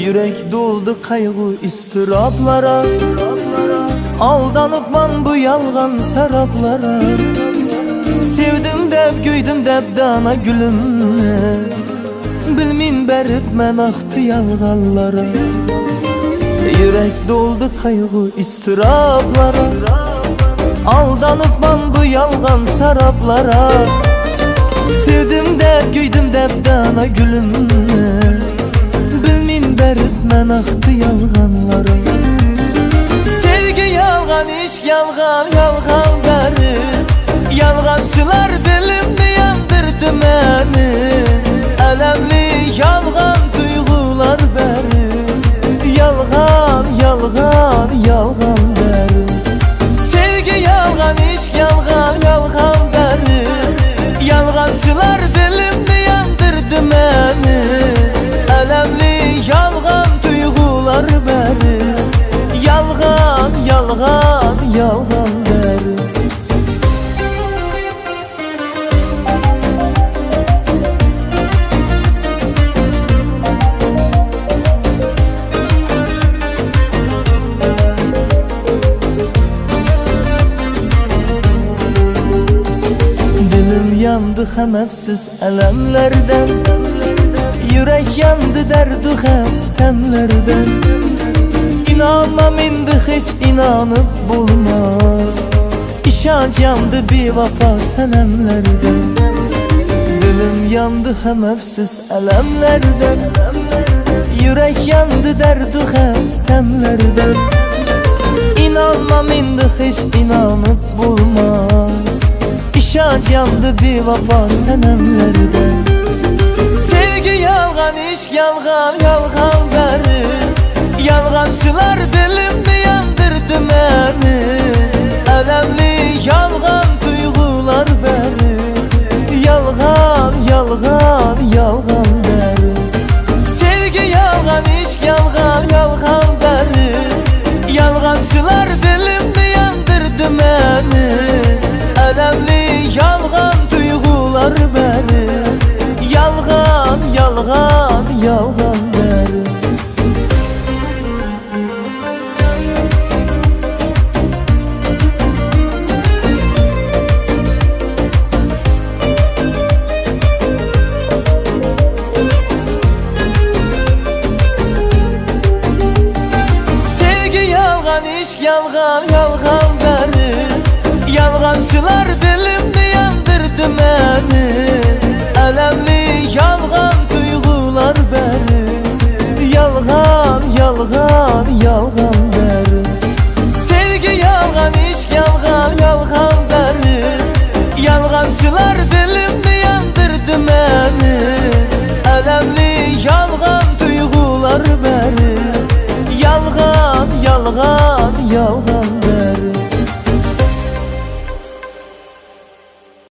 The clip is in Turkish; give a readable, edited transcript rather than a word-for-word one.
Yürek doldu kaygı istiraplara, aldanıpman bu yalgan saraplara. Sevdim deb, güydüm deb dana gülümne, bilmin berip men aktı yalganlara. Yürek doldu kaygı istiraplara, aldanıpman bu yalgan saraplara. Sevdim deb, güydüm deb dana gülümne, bilmin berip men aktı yalganlara. Sevgi yalgan, işk yalgan, yalgan berip, yalgancılar dilimni yandırdı meni. Elemli yalgan duygular berip, yalgan, yalgan, yalgan berip. Sevgi yalgan, işk yalgan, yalgan berip, yalgancılar dilimni yandırdı meni. Elemli yalgan duygular berip, yalgan, yalgan, yalgan berip. Dilim yandı hem efsiz elemlerden, yürek yandı derdu hem stemlerden. İnanmam indi hiç inanıp bulmaz, İşanç yandı bir vafa senemlerden. Dilim yandı hem efsiz elemlerden, yürek yandı derdu hem stemlerden. İnanmam indi hiç inanıp bulmaz, İşanç yandı bir vafa senemlerden. Sevgi yalgan, işk yalgan, yalgan berip, yalgancılar dilimni yandırdı meni. Elemli yalgan duygular berip, yalgan, yalgan, yalgan berip. Sevgi yalgan, işk yalgan, yalgan berip, yalgancılar dilimni yandırdı meni. Elemli yalgan duygular berip, yalgan, yalgan, yalgan berip. Sevgi yalgan, işk yalgan, yalgan berip, yalgancılar